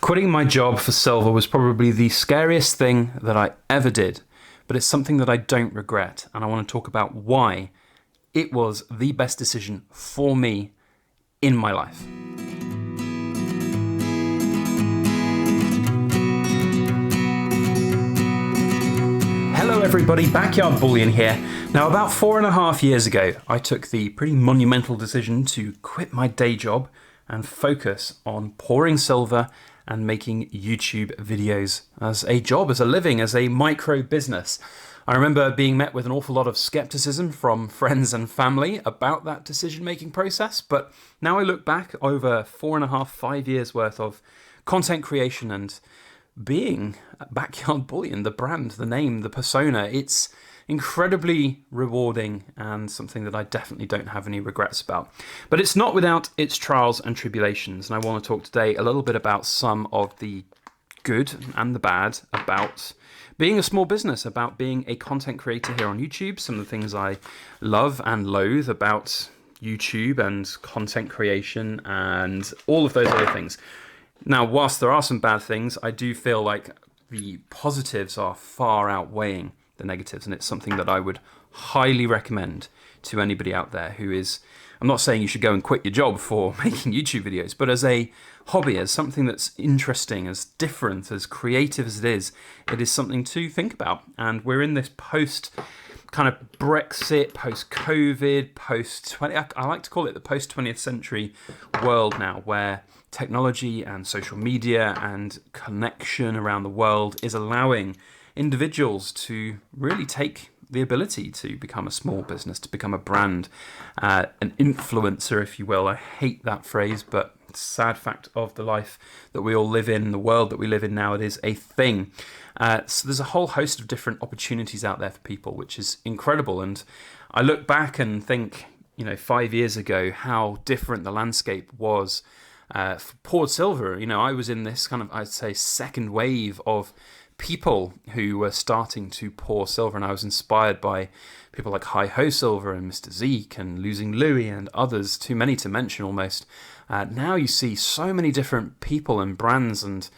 Quitting my job for silver was probably the scariest thing that I ever did, but it's something that I don't regret, and I want to talk about why it was the best decision for me in my life. Hello everybody, Backyard Bullion here. Now about 4.5 years ago, I took the pretty monumental decision to quit my day job and focus on pouring silver and making YouTube videos as a job, as a living, as a micro business. I remember being met with an awful lot of skepticism from friends and family about that decision-making process, but now I look back over 5 years worth of content creation and being Backyard Bullion, the brand, the name, the persona. It's incredibly rewarding and something that I definitely don't have any regrets about. But it's not without its trials and tribulations, and I want to talk today a little bit about some of the good and the bad about being a small business, about being a content creator here on YouTube, some of the things I love and loathe about YouTube and content creation and all of those other things. Now, whilst there are some bad things, I do feel like the positives are far outweighing the negatives, and it's something that I would highly recommend to anybody out there who is, I'm not saying you should go and quit your job for making YouTube videos, but as a hobby, as something that's interesting, as different, as creative as it is something to think about. And we're in this post kind of Brexit, post-COVID, post-20, I like to call it the post-20th century world now, where technology and social media and connection around the world is allowing individuals to really take the ability to become a small business, to become a brand, an influencer, if you will. I hate that phrase, but it's a sad fact of the life that we all live in, the world that we live in now, it is a thing. So there's a whole host of different opportunities out there for people, which is incredible. And I look back and think, 5 years ago, how different the landscape was for poured silver. I was in this kind of, I'd say, second wave of people who were starting to pour silver, and I was inspired by people like Hi Ho Silver and Mr. Zeke and Losing Louie and others, too many to mention almost. Now you see so many different people and brands and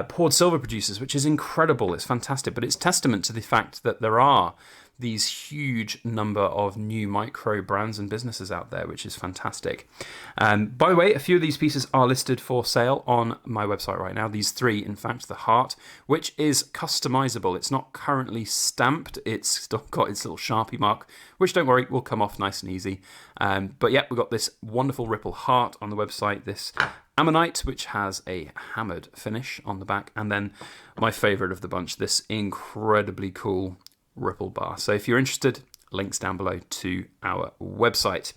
poured silver producers, which is incredible. It's fantastic, but it's testament to the fact that there are these huge number of new micro brands and businesses out there, which is fantastic. By the way, a few of these pieces are listed for sale on my website right now. These three, in fact, the heart, which is customizable. It's not currently stamped. It's still got its little Sharpie mark, which, don't worry, will come off nice and easy. But yeah, we've got this wonderful ripple heart on the website, this ammonite, which has a hammered finish on the back, and then my favorite of the bunch, this incredibly cool ripple bar. So if you're interested, links down below to our website.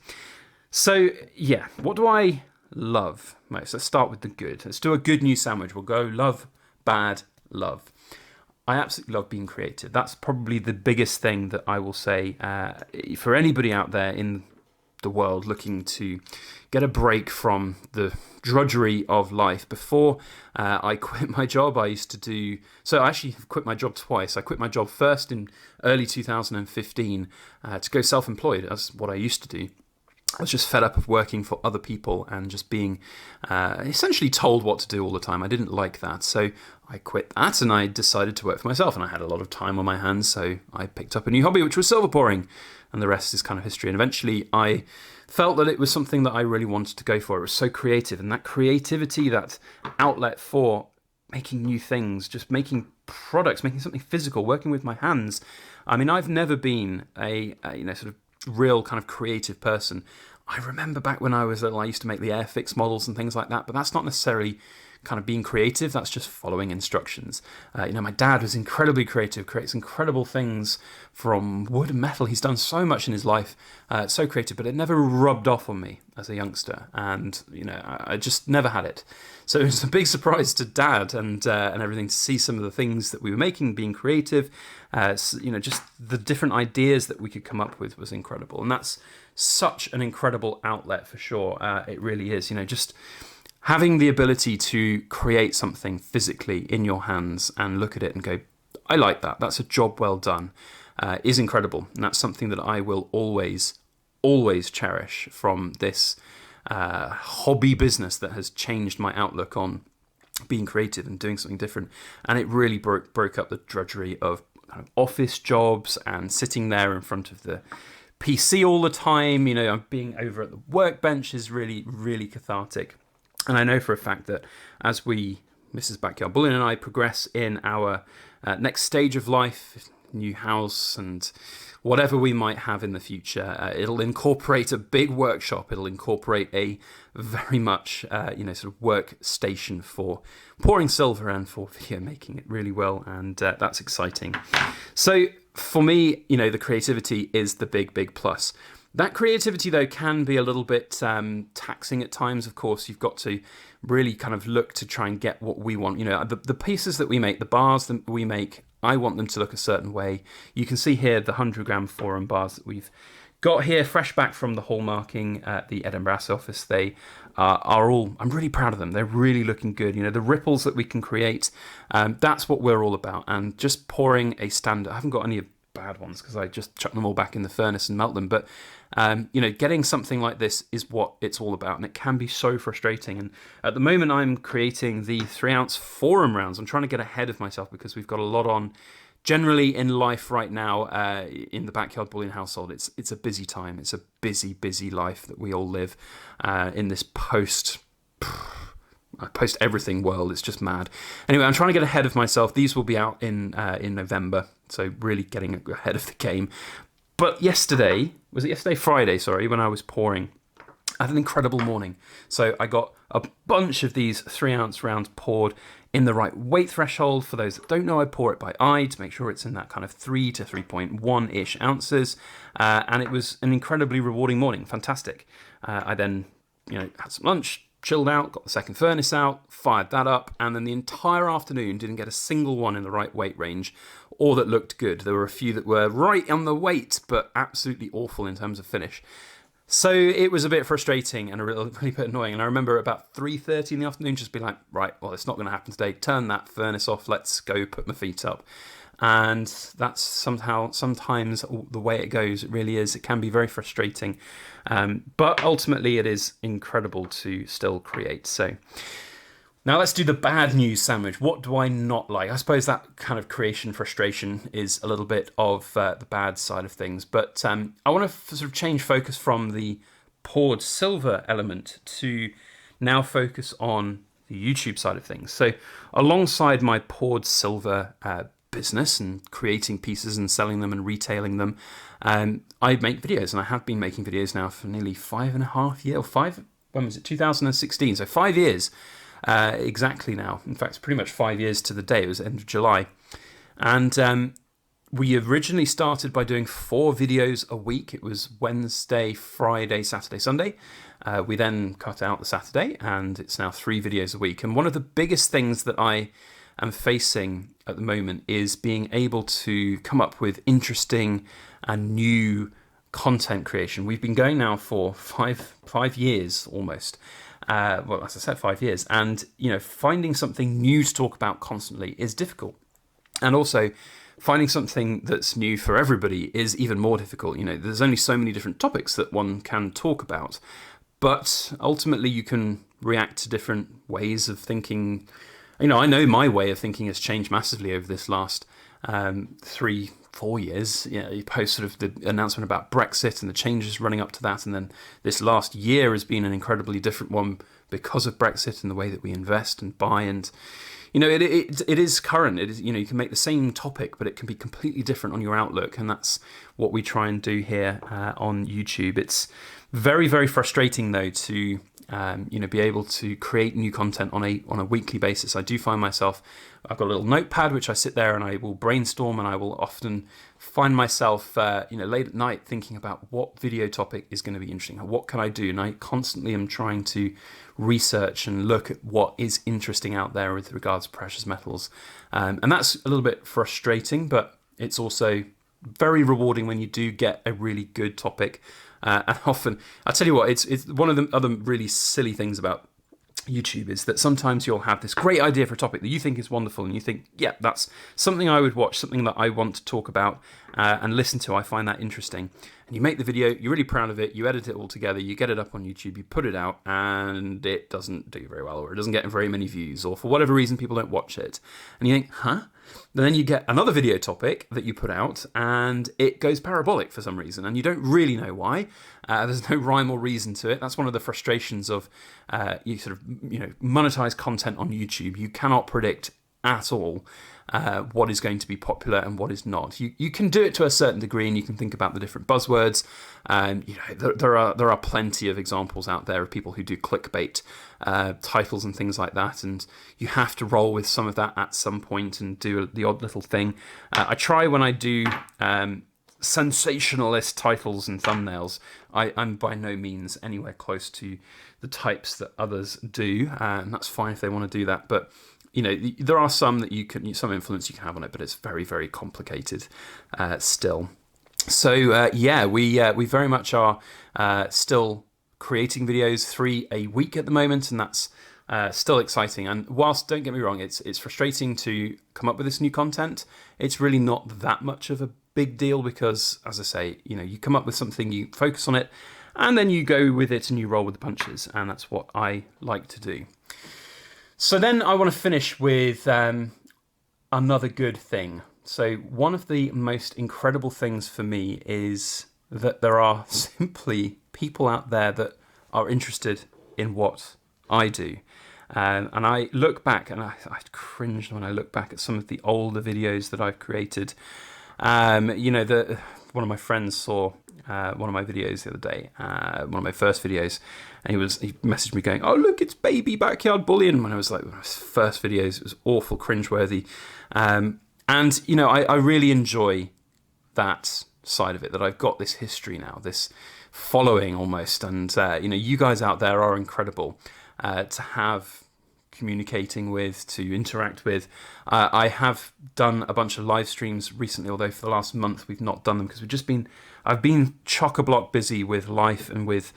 So yeah, what do I love most? Let's start with the good. Let's do a good news sandwich. We'll go love, bad, love. I absolutely love being creative. That's probably the biggest thing that I will say for anybody out there in the world looking to get a break from the drudgery of life. Before I quit my job, I used to do... So I actually quit my job twice. I quit my job first in early 2015 to go self-employed. That's what I used to do. I was just fed up of working for other people and just being essentially told what to do all the time. I didn't like that. So I quit that and I decided to work for myself. And I had a lot of time on my hands. So I picked up a new hobby, which was silver pouring. And the rest is kind of history. And eventually I felt that it was something that I really wanted to go for. It was so creative. And that creativity, that outlet for making new things, just making products, making something physical, working with my hands. I mean, I've never been a sort of real kind of creative person. I remember back when I was little, I used to make the Airfix models and things like that, but that's not necessarily kind of being creative, that's just following instructions. My dad was incredibly creative, creates incredible things from wood and metal. He's done so much in his life, so creative, but it never rubbed off on me as a youngster, and I just never had it. So it was a big surprise to Dad and everything to see some of the things that we were making, being creative. Just the different ideas that we could come up with was incredible, and that's such an incredible outlet for sure. It really is. Just having the ability to create something physically in your hands and look at it and go, I like that. That's a job well done. Is incredible, and that's something that I will always cherish from this hobby business that has changed my outlook on being creative and doing something different. And it really broke up the drudgery of kind of office jobs and sitting there in front of the PC all the time. Being over at the workbench is really, really cathartic. And I know for a fact that as Mrs. Backyard Bullion and I, progress in our next stage of life, new house and whatever we might have in the future, it'll incorporate a big workshop. It'll incorporate a very much, sort of workstation for pouring silver and for video making it really well. And that's exciting. So for me, the creativity is the big, big plus. That creativity, though, can be a little bit taxing at times. Of course, you've got to really kind of look to try and get what we want. The pieces that we make, the bars that we make, I want them to look a certain way. You can see here the 100-gram forum bars that we've got here, fresh back from the hallmarking at the Edinburgh office. They are all, I'm really proud of them. They're really looking good. The ripples that we can create, that's what we're all about. And just pouring a standard, I haven't got any bad ones because I just chuck them all back in the furnace and melt them. But, getting something like this is what it's all about. And it can be so frustrating. And at the moment, I'm creating the 3-ounce forum rounds. I'm trying to get ahead of myself because we've got a lot on generally in life right now, in the Backyard Bullion household. It's a busy time. It's a busy, busy life that we all live in this post everything world. It's just mad. Anyway, I'm trying to get ahead of myself. These will be out in November, so really getting ahead of the game. But Friday, when I was pouring, I had an incredible morning. So I got a bunch of these 3-ounce rounds poured in the right weight threshold. For those that don't know, I pour it by eye to make sure it's in that kind of 3 to 3.1-ish ounces. And it was an incredibly rewarding morning. Fantastic. I then, had some lunch, chilled out, got the second furnace out, fired that up, and then the entire afternoon didn't get a single one in the right weight range or that looked good. There were a few that were right on the weight, but absolutely awful in terms of finish. So it was a bit frustrating and a really bit annoying. And I remember about 3:30 in the afternoon just be like, right, well, it's not going to happen today. Turn that furnace off. Let's go put my feet up. And that's sometimes the way it goes. It really is. It can be very frustrating. But ultimately, it is incredible to still create. So now let's do the bad news sandwich. What do I not like? I suppose that kind of creation frustration is a little bit of the bad side of things. But I want to sort of change focus from the poured silver element to now focus on the YouTube side of things. So alongside my poured silver business and creating pieces and selling them and retailing them, I make videos, and I have been making videos now for nearly 5.5 years. When was it? 2016. So 5 years exactly now. In fact, it's pretty much 5 years to the day. It was the end of July. And we originally started by doing 4 videos a week. It was Wednesday, Friday, Saturday, Sunday. We then cut out the Saturday, and it's now 3 videos a week. And one of the biggest things that I am facing at the moment is being able to come up with interesting and new content creation. We've been going now for five years almost. Well, as I said, 5 years. And, finding something new to talk about constantly is difficult. And also, finding something that's new for everybody is even more difficult. There's only so many different topics that one can talk about. But ultimately, you can react to different ways of thinking. I know my way of thinking has changed massively over this last 3-4 years. You post sort of the announcement about Brexit and the changes running up to that, and then this last year has been an incredibly different one because of Brexit and the way that we invest and buy. And it is current. It is, you can make the same topic, but it can be completely different on your outlook, and that's what we try and do here on YouTube. It's very, very frustrating though to be able to create new content on a weekly basis. I do find myself, I've got a little notepad which I sit there and I will brainstorm, and I will often find myself late at night thinking about what video topic is going to be interesting. What can I do? And I constantly am trying to research and look at what is interesting out there with regards to precious metals. And that's a little bit frustrating, but it's also very rewarding when you do get a really good topic. And often, I'll tell you what, it's one of the other really silly things about YouTube is that sometimes you'll have this great idea for a topic that you think is wonderful, and you think, yeah, that's something I would watch, something that I want to talk about, and listen to. I find that interesting. And you make the video, you're really proud of it, you edit it all together, you get it up on YouTube, you put it out, and it doesn't do very well, or it doesn't get very many views, or for whatever reason people don't watch it. And you think, huh? Then you get another video topic that you put out, and it goes parabolic for some reason, and you don't really know why. There's no rhyme or reason to it. That's one of the frustrations of monetized content on YouTube. You cannot predict at all what is going to be popular and what is not. You can do it to a certain degree, and you can think about the different buzzwords. There are plenty of examples out there of people who do clickbait titles and things like that, and you have to roll with some of that at some point and do the odd little thing. I try when I do sensationalist titles and thumbnails. I'm by no means anywhere close to the types that others do, and that's fine if they want to do that, but there are some that some influence you can have on it, but it's very, very complicated still. So we very much are still creating videos, 3 a week at the moment, and that's still exciting. And whilst, don't get me wrong, it's frustrating to come up with this new content, it's really not that much of a big deal because, as I say, you come up with something, you focus on it, and then you go with it and you roll with the punches, and that's what I like to do. So then I want to finish with another good thing. So one of the most incredible things for me is that there are simply people out there that are interested in what I do. And I look back, and I cringed when I look back at some of the older videos that I've created. One of my friends saw one of my videos the other day, one of my first videos, and he messaged me going, "Oh look, it's baby backyard bullion." When I was like, one of his first videos, it was awful, cringeworthy, and I really enjoy that side of it. That I've got this history now, this following almost, and you guys out there are incredible to have communicating with, to interact with. I have done a bunch of live streams recently, although for the last month we've not done them because I've been chock-a-block busy with life and with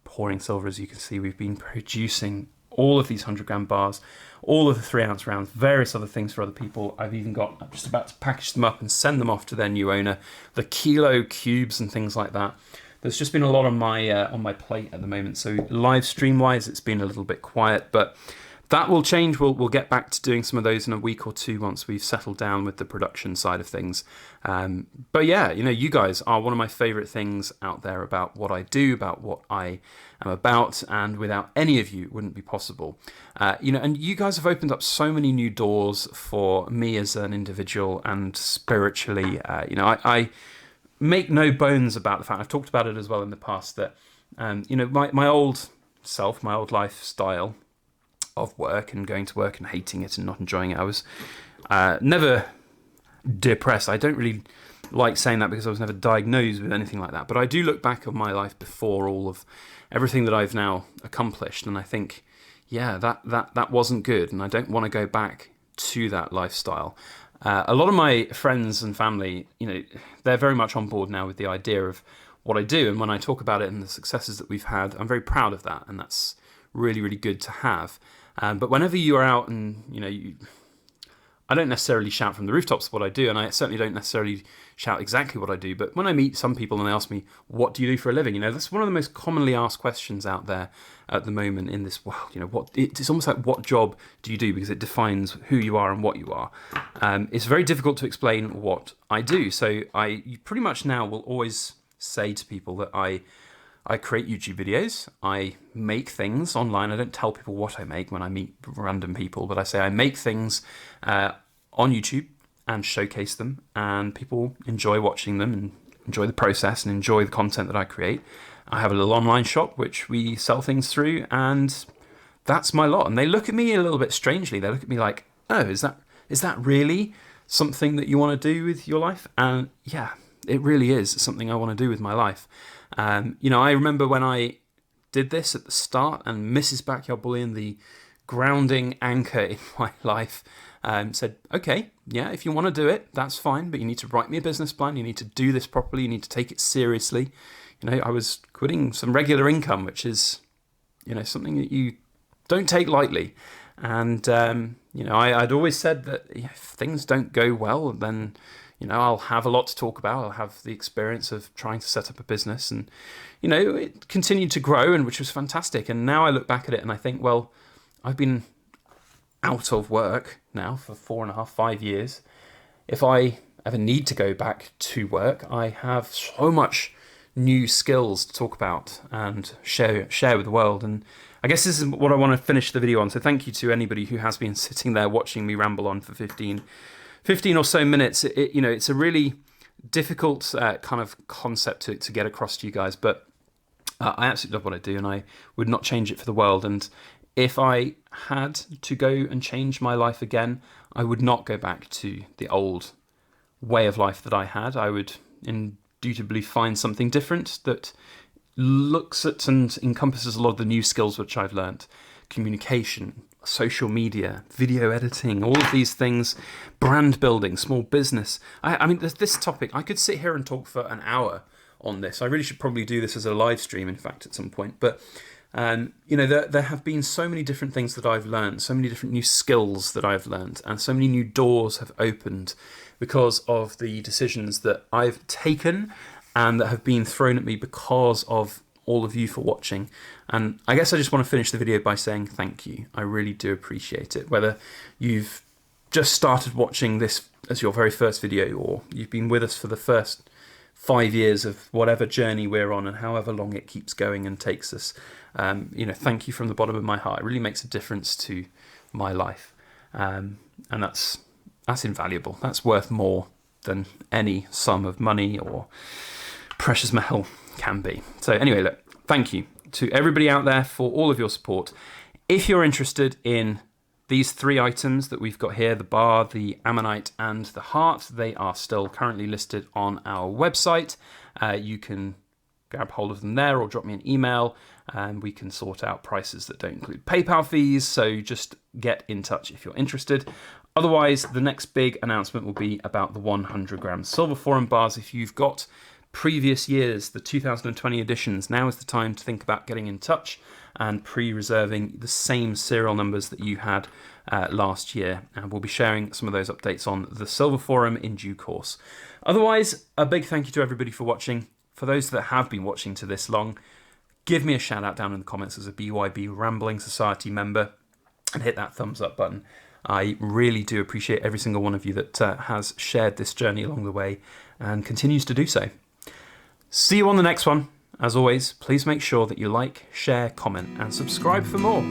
pouring silver. As you can see, we've been producing all of these 100-gram bars, all of the 3-ounce rounds, various other things for other people. I'm just about to package them up and send them off to their new owner, the kilo cubes and things like that. There's just been a lot on my plate at the moment, so live stream wise it's been a little bit quiet, but that will change. We'll get back to doing some of those in a week or two once we've settled down with the production side of things. But yeah, you guys are one of my favorite things out there about what I do, about what I am about, and without any of you it wouldn't be possible. And you guys have opened up so many new doors for me as an individual and spiritually. I make no bones about the fact, I've talked about it as well in the past, that my old self, my old lifestyle of work and going to work and hating it and not enjoying it, I was never depressed. I don't really like saying that because I was never diagnosed with anything like that, but I do look back on my life before all of everything that I've now accomplished, and I think, yeah, that wasn't good, and I don't want to go back to that lifestyle. A lot of my friends and family, they're very much on board now with the idea of what I do, and when I talk about it and the successes that we've had, I'm very proud of that, and that's really, really good to have. But whenever you are out and, I don't necessarily shout from the rooftops what I do, and I certainly don't necessarily shout exactly what I do, but when I meet some people and they ask me, what do you do for a living? That's one of the most commonly asked questions out there at the moment in this world. It's almost like, what job do you do? Because it defines who you are and what you are. It's very difficult to explain what I do. So you pretty much now will always say to people that I create YouTube videos, I make things online. I don't tell people what I make when I meet random people, but I say I make things on YouTube and showcase them, and people enjoy watching them and enjoy the process and enjoy the content that I create. I have a little online shop which we sell things through, and that's my lot. And they look at me a little bit strangely. They look at me like, oh, is that really something that you want to do with your life? And yeah, it really is something I want to do with my life. I remember when I did this at the start, and Mrs. Backyard Bullion, the grounding anchor in my life, said, okay, yeah, if you want to do it, that's fine, but you need to write me a business plan, you need to do this properly, you need to take it seriously. I was quitting some regular income, which is, something that you don't take lightly. And, I'd always said that if things don't go well, then, I'll have a lot to talk about. I'll have the experience of trying to set up a business, and it continued to grow, and which was fantastic. And now I look back at it and I think, well, I've been out of work now for 4.5, 5 years. If I ever need to go back to work, I have so much new skills to talk about and share with the world. And I guess this is what I want to finish the video on. So thank you to anybody who has been sitting there watching me ramble on for 15 or so minutes. It's a really difficult kind of concept to get across to you guys, but I absolutely love what I do, and I would not change it for the world. And if I had to go and change my life again, I would not go back to the old way of life that I had. I would indubitably find something different that looks at and encompasses a lot of the new skills which I've learnt. Communication, social media, video editing, all of these things, brand building, small business. I mean, this topic, I could sit here and talk for an hour on this. I really should probably do this as a live stream, in fact, at some point. But there have been so many different things that I've learned, so many different new skills that I've learned, and so many new doors have opened because of the decisions that I've taken and that have been thrown at me because of all of you for watching. And I guess I just want to finish the video by saying thank you. I really do appreciate it. Whether you've just started watching this as your very first video, or you've been with us for the first 5 years of whatever journey we're on, and however long it keeps going and takes us, thank you from the bottom of my heart. It really makes a difference to my life, and that's invaluable. That's worth more than any sum of money or precious metal can be. So anyway, look, thank you to everybody out there for all of your support. If you're interested in these 3 items that we've got here, the bar, the ammonite, and the heart, they are still currently listed on our website. You can grab hold of them there or drop me an email, and we can sort out prices that don't include PayPal fees. So just get in touch if you're interested. Otherwise, the next big announcement will be about the 100-gram silver forum bars. If you've got previous years, the 2020 editions, now is the time to think about getting in touch and pre-reserving the same serial numbers that you had last year. And we'll be sharing some of those updates on the Silver Forum in due course. Otherwise, a big thank you to everybody for watching. For those that have been watching to this long, give me a shout out down in the comments as a BYB Rambling Society member and hit that thumbs up button. I really do appreciate every single one of you that has shared this journey along the way and continues to do so. See you on the next one. As always, please make sure that you like, share, comment, and subscribe for more.